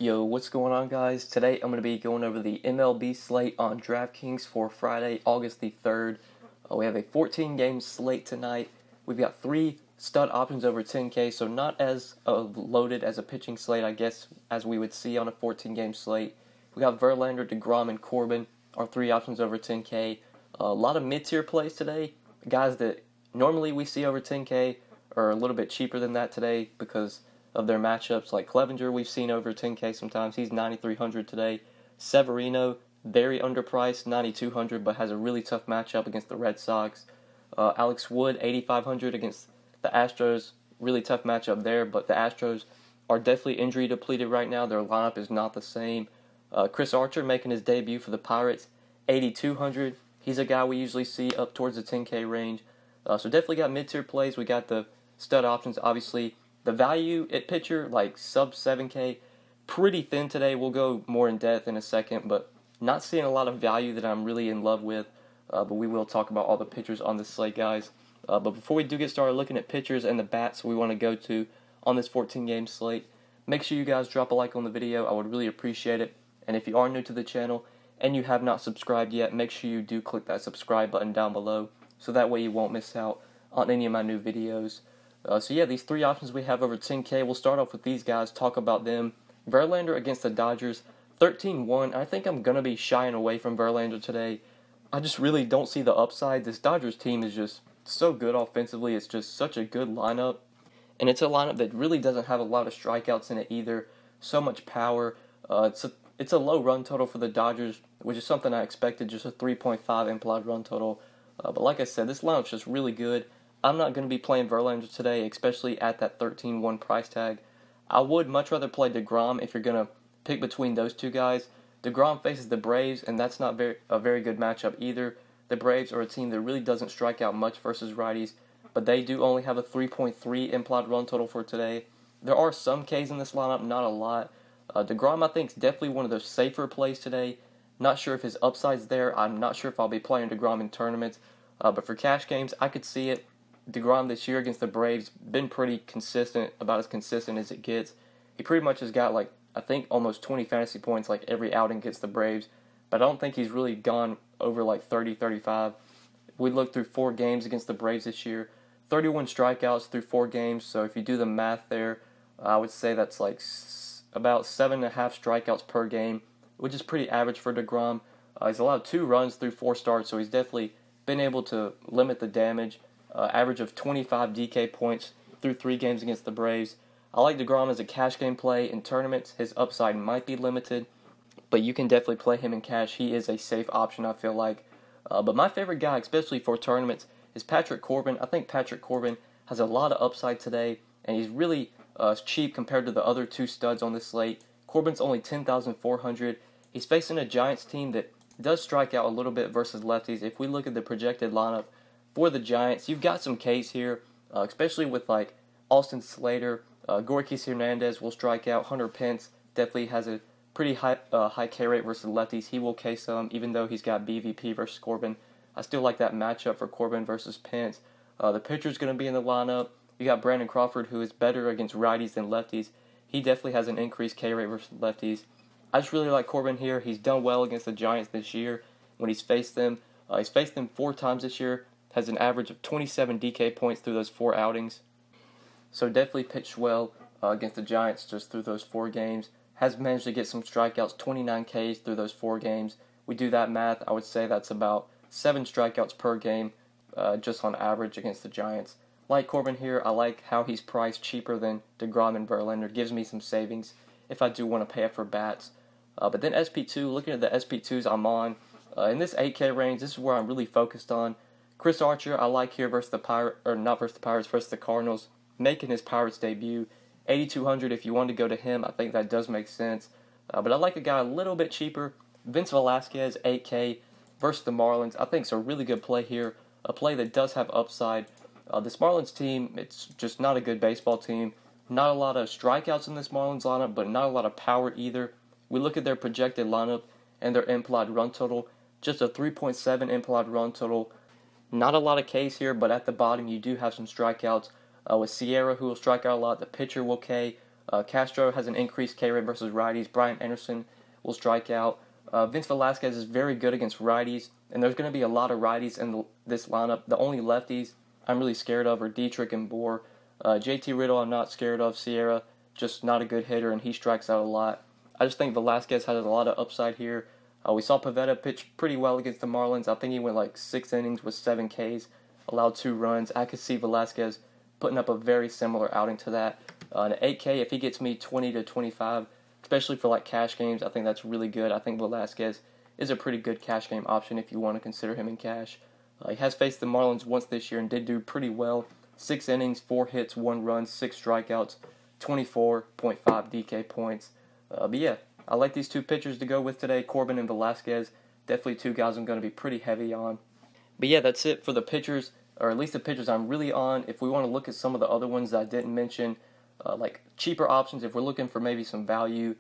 Yo, what's going on, guys? Today I'm going to be going over the MLB slate on DraftKings for Friday, August the 3rd. We have a 14-game slate tonight. We've got 3 stud options over 10K, so not as loaded as a pitching slate, I guess, as we would see on a 14-game slate. We got Verlander, DeGrom, and Corbin, our 3 options over 10K. A lot of mid-tier plays today. Guys that normally we see over 10K are a little bit cheaper than that today because of their matchups. Like Clevenger, we've seen over 10K sometimes. He's 9,300 today. Severino, very underpriced, 9,200, but has a really tough matchup against the Red Sox. Alex Wood, 8,500 against the Astros. Really tough matchup there, but the Astros are definitely injury depleted right now. Their lineup is not the same. Chris Archer making his debut for the Pirates, 8,200. He's a guy we usually see up towards the 10K range. So definitely got mid-tier plays. We got the stud options, obviously. The value at pitcher, like sub 7K, pretty thin today. We'll go more in depth in a second, but not seeing a lot of value that I'm really in love with. But we will talk about all the pitchers on this slate, guys. But before we do get started looking at pitchers and the bats we want to go to on this 14-game slate, make sure you guys drop a like on the video. I would really appreciate it. And if you are new to the channel and you have not subscribed yet, make sure you do click that subscribe button down below, so that way you won't miss out on any of my new videos. So yeah, these 3 options we have over 10K. We'll start off with these guys, talk about them. Verlander against the Dodgers, 13-1. I think I'm going to be shying away from Verlander today. I just really don't see the upside. This Dodgers team is just so good offensively. It's just such a good lineup. And it's a lineup that really doesn't have a lot of strikeouts in it either. So much power. It's a low run total for the Dodgers, which is something I expected, just a 3.5 implied run total. But like I said, this lineup's just really good. I'm not going to be playing Verlander today, especially at that 13-1 price tag. I would much rather play DeGrom if you're going to pick between those two guys. DeGrom faces the Braves, and that's not a very good matchup either. The Braves are a team that really doesn't strike out much versus righties, but they do only have a 3.3 implied run total for today. There are some Ks in this lineup, not a lot. DeGrom, I think, is definitely one of those safer plays today. Not sure if his upside's there. I'm not sure if I'll be playing DeGrom in tournaments. But for cash games, I could see it. DeGrom this year against the Braves been pretty consistent, about as consistent as it gets. He pretty much has got, like, I think almost 20 fantasy points like every outing against the Braves, but I don't think he's really gone over like 30, 35. We looked through 4 games against the Braves this year, 31 strikeouts through 4 games, so if you do the math there, I would say that's like about 7.5 strikeouts per game, which is pretty average for DeGrom. He's allowed 2 runs through 4 starts, so he's definitely been able to limit the damage. Average of 25 DK points through 3 games against the Braves. I like DeGrom as a cash game play in tournaments. His upside might be limited, but you can definitely play him in cash. He is a safe option, I feel like. But my favorite guy, especially for tournaments, is Patrick Corbin. I think Patrick Corbin has a lot of upside today, and he's really cheap compared to the other 2 studs on this slate. Corbin's only 10,400. He's facing a Giants team that does strike out a little bit versus lefties. If we look at the projected lineup for the Giants, you've got some Ks here, especially with like Austin Slater. Gorkis Hernandez will strike out. Hunter Pence definitely has a pretty high K rate versus lefties. He will K some, even though he's got BVP versus Corbin. I still like that matchup for Corbin versus Pence. The pitcher's going to be in the lineup. You got Brandon Crawford, who is better against righties than lefties. He definitely has an increased K rate versus lefties. I just really like Corbin here. He's done well against the Giants this year when he's faced them. He's faced them 4 times this year. Has an average of 27 DK points through those 4 outings. So definitely pitched well against the Giants just through those 4 games. Has managed to get some strikeouts, 29 Ks through those 4 games. We do that math, I would say that's about 7 strikeouts per game just on average against the Giants. Like Corbin here, I like how he's priced cheaper than DeGrom and Verlander. Gives me some savings if I do want to pay up for bats. But then SP2, looking at the SP2s I'm on, in this 8K range, this is where I'm really focused on. Chris Archer, I like here versus the versus the Cardinals, making his Pirates debut. 8,200 if you want to go to him, I think that does make sense. But I like a guy a little bit cheaper. Vince Velasquez, 8K versus the Marlins. I think it's a really good play here, a play that does have upside. This Marlins team, it's just not a good baseball team. Not a lot of strikeouts in this Marlins lineup, but not a lot of power either. We look at their projected lineup and their implied run total, just a 3.7 implied run total. Not a lot of Ks here, but at the bottom you do have some strikeouts. With Sierra, who will strike out a lot, the pitcher will K. Castro has an increased K rate versus righties. Brian Anderson will strike out. Vince Velasquez is very good against righties, and there's going to be a lot of righties in this lineup. The only lefties I'm really scared of are Dietrich and Bohr. JT Riddle I'm not scared of. Sierra, just not a good hitter, and he strikes out a lot. I just think Velasquez has a lot of upside here. We saw Pivetta pitch pretty well against the Marlins. I think he went like 6 innings with 7 Ks, allowed 2 runs. I could see Velasquez putting up a very similar outing to that. An 8K, if he gets me 20 to 25, especially for like cash games, I think that's really good. I think Velasquez is a pretty good cash game option if you want to consider him in cash. He has faced the Marlins once this year and did do pretty well. 6 innings, 4 hits, 1 run, 6 strikeouts, 24.5 DK points. But yeah, I like these 2 pitchers to go with today, Corbin and Velasquez. Definitely 2 guys I'm going to be pretty heavy on. But yeah, that's it for the pitchers, or at least the pitchers I'm really on. If we want to look at some of the other ones that I didn't mention, like cheaper options, if we're looking for maybe some value,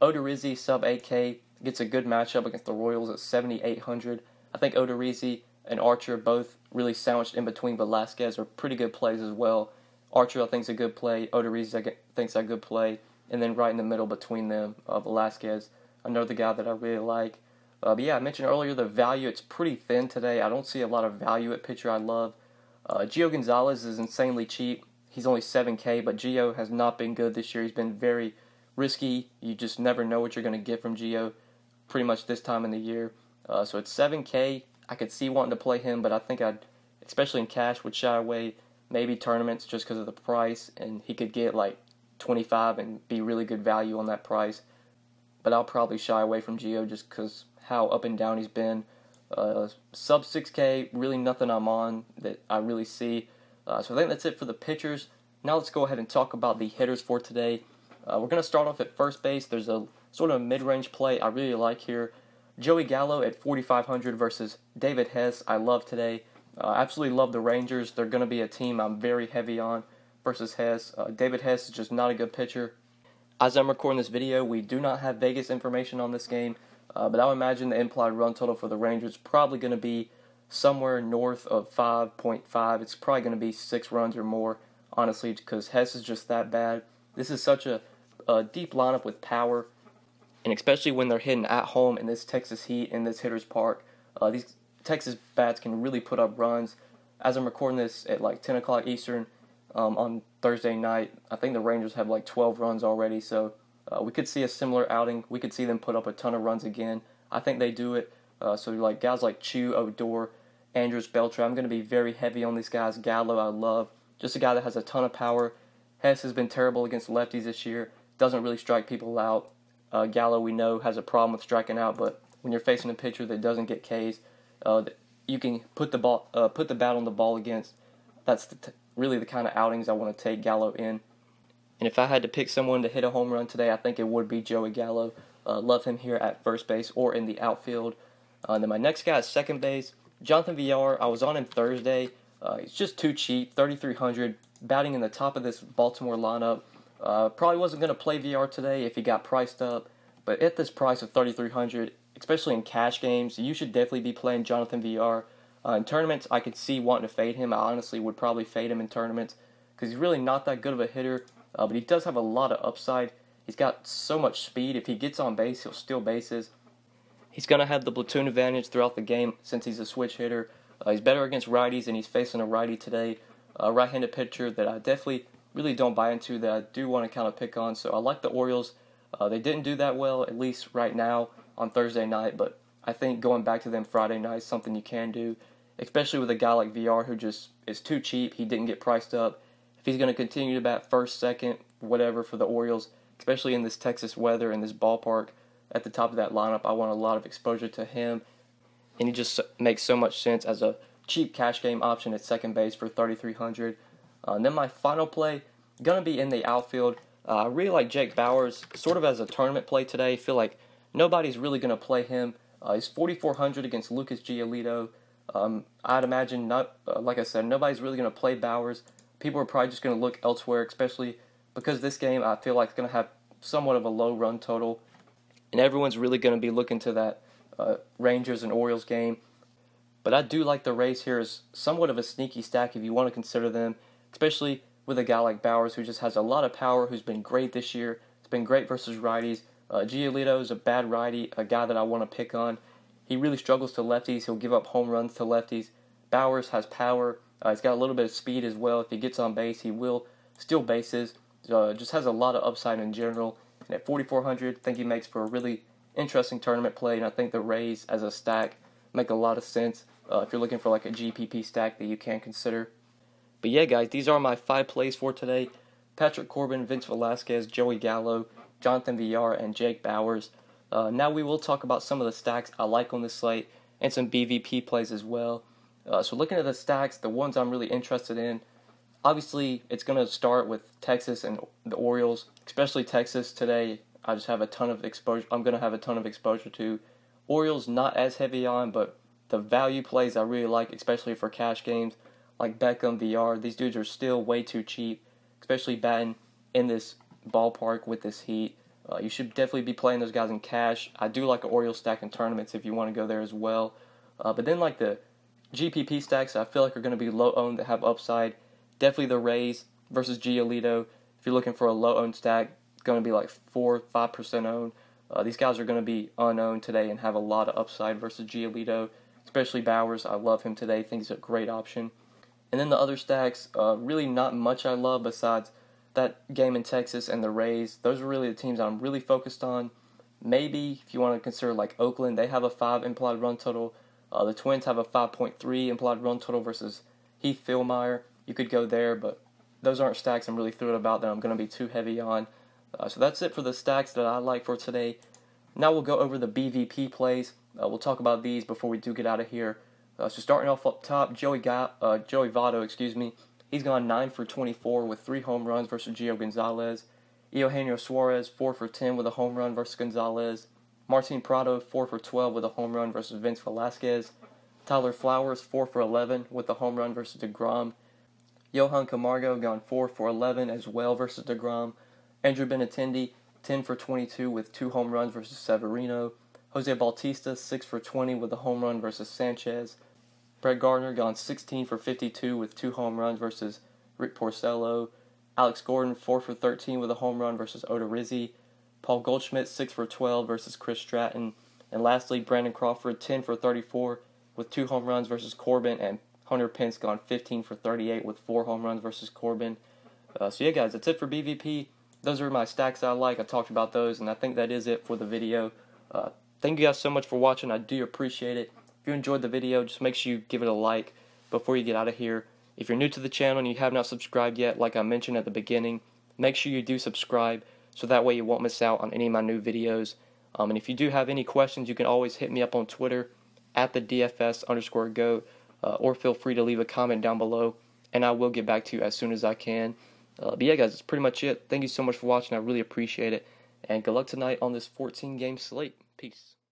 Odorizzi sub 8K gets a good matchup against the Royals at 7,800. I think Odorizzi and Archer both really sandwiched in between Velasquez are pretty good plays as well. Archer I think is a good play. Odorizzi I think's a good play. And then right in the middle between them, Velasquez, another guy that I really like. But yeah, I mentioned earlier the value, it's pretty thin today. I don't see a lot of value at pitcher I love. Gio Gonzalez is insanely cheap. He's only 7K, but Gio has not been good this year. He's been very risky. You just never know what you're going to get from Gio pretty much this time in the year. So it's 7K. I could see wanting to play him, but I think I'd, especially in cash, would shy away maybe tournaments just because of the price, and he could get like 25 and be really good value on that price. But I'll probably shy away from Gio just because how up and down he's been. Sub 6K, really nothing I'm on that I really see. So I think that's it for the pitchers. Now let's go ahead and talk about the hitters for today. We're going to start off at first base. There's a sort of mid-range play I really like here. Joey Gallo at 4,500 versus David Hess. I love today. Absolutely love the Rangers. They're going to be a team I'm very heavy on versus Hess. David Hess is just not a good pitcher. As I'm recording this video, we do not have Vegas information on this game, but I would imagine the implied run total for the Rangers is probably going to be somewhere north of 5.5. It's probably going to be 6 runs or more, honestly, because Hess is just that bad. This is such a deep lineup with power, and especially when they're hitting at home in this Texas heat, in this hitter's park, these Texas bats can really put up runs. As I'm recording this at like 10 o'clock Eastern on Thursday night, I think the Rangers have like 12 runs already, so we could see a similar outing. We could see them put up a ton of runs again. I think they do it. So like guys like Chu, Odor, Andrews, Beltre, I'm going to be very heavy on these guys. Gallo, I love. Just a guy that has a ton of power. Hess has been terrible against lefties this year. Doesn't really strike people out. Gallo, we know, has a problem with striking out, but when you're facing a pitcher that doesn't get Ks, you can put the bat on the ball against. That's really the kind of outings I want to take Gallo in. And if I had to pick someone to hit a home run today, I think it would be Joey Gallo. Love him here at first base or in the outfield. Then my next guy is second base, Jonathan Villar. I was on him Thursday. He's just too cheap, 3,300, batting in the top of this Baltimore lineup. Probably wasn't going to play Villar today if he got priced up, but at this price of 3,300, especially in cash games, you should definitely be playing Jonathan Villar. In tournaments, I could see wanting to fade him. I honestly would probably fade him in tournaments because he's really not that good of a hitter, but he does have a lot of upside. He's got so much speed. If he gets on base, he'll steal bases. He's going to have the platoon advantage throughout the game since he's a switch hitter. He's better against righties, and he's facing a righty today. A right-handed pitcher that I definitely really don't buy into, that I do want to kind of pick on. So I like the Orioles. They didn't do that well, at least right now on Thursday night, but I think going back to them Friday night is something you can do, especially with a guy like VR who just is too cheap. He didn't get priced up. If he's going to continue to bat first, second, whatever for the Orioles, especially in this Texas weather and this ballpark at the top of that lineup, I want a lot of exposure to him. And he just makes so much sense as a cheap cash game option at second base for 3,300. And then my final play, going to be in the outfield. I really like Jake Bauers, sort of as a tournament play today. I feel like nobody's really going to play him. He's 4,400 against Lucas Giolito. I'd imagine, like I said, nobody's really going to play Bauers. People are probably just going to look elsewhere, especially because this game I feel like is going to have somewhat of a low run total. And everyone's really going to be looking to that Rangers and Orioles game. But I do like the Rays here as somewhat of a sneaky stack if you want to consider them, especially with a guy like Bowers, who just has a lot of power, who's been great this year. It's been great versus righties. Giolito is a bad righty, a guy that I want to pick on. He really struggles to lefties. He'll give up home runs to lefties. Bowers has power. He's got a little bit of speed as well. If he gets on base, he will steal bases. Just has a lot of upside in general. And at 4,400, I think he makes for a really interesting tournament play. And I think the Rays as a stack make a lot of sense if you're looking for like a GPP stack that you can consider. But yeah, guys, these are my 5 plays for today. Patrick Corbin, Vince Velasquez, Joey Gallo, Jonathan Villar, and Jake Bowers. Now we will talk about some of the stacks I like on this slate and some BVP plays as well. So looking at the stacks, the ones I'm really interested in, obviously it's going to start with Texas and the Orioles, especially Texas today. I just have a ton of exposure. I'm going to have a ton of exposure to Orioles, not as heavy on, but the value plays I really like, especially for cash games, like Beckham, Villar. These dudes are still way too cheap, especially batting in this ballpark with this heat. You should definitely be playing those guys in cash. I do like an Orioles stack in tournaments if you want to go there as well. But then like the GPP stacks, I feel like are going to be low owned that have upside. Definitely the Rays versus Giolito. If you're looking for a low owned stack, it's going to be like 4-5% owned. These guys are going to be unowned today and have a lot of upside versus Giolito, especially Bowers. I love him today. I think he's a great option. And then the other stacks, really not much I love besides that game in Texas and the Rays. Those are really the teams I'm really focused on. Maybe if you want to consider like Oakland, they have a 5 implied run total. The Twins have a 5.3 implied run total versus Heath Fillmyer. You could go there, but those aren't stacks I'm really thrilled about that I'm going to be too heavy on. So that's it for the stacks that I like for today. Now we'll go over the BVP plays. We'll talk about these before we do get out of here. So starting off up top, Joey Votto, he's gone 9 for 24 with 3 home runs versus Gio Gonzalez. Eugenio Suarez, 4 for 10 with a home run versus Gonzalez. Martin Prado, 4 for 12 with a home run versus Vince Velasquez. Tyler Flowers, 4 for 11 with a home run versus DeGrom. Johan Camargo gone 4 for 11 as well versus DeGrom. Andrew Benintendi, 10 for 22 with 2 home runs versus Severino. Jose Bautista, 6 for 20 with a home run versus Sanchez. Brett Gardner gone 16 for 52 with 2 home runs versus Rick Porcello. Alex Gordon, 4 for 13 with a home run versus Odorizzi. Paul Goldschmidt, 6 for 12 versus Chris Stratton. And lastly, Brandon Crawford, 10 for 34 with 2 home runs versus Corbin. And Hunter Pence gone 15 for 38 with 4 home runs versus Corbin. So yeah, guys, that's it for BVP. Those are my stacks I like. I talked about those, and I think that is it for the video. Thank you guys so much for watching. I do appreciate it. If you enjoyed the video, just make sure you give it a like before you get out of here. If you're new to the channel and you have not subscribed yet, like I mentioned at the beginning, make sure you do subscribe so that way you won't miss out on any of my new videos. And if you do have any questions, you can always hit me up on Twitter at the DFS_GOAT, or feel free to leave a comment down below, and I will get back to you as soon as I can. But yeah, guys, that's pretty much it. Thank you so much for watching. I really appreciate it. And good luck tonight on this 14-game slate. Peace.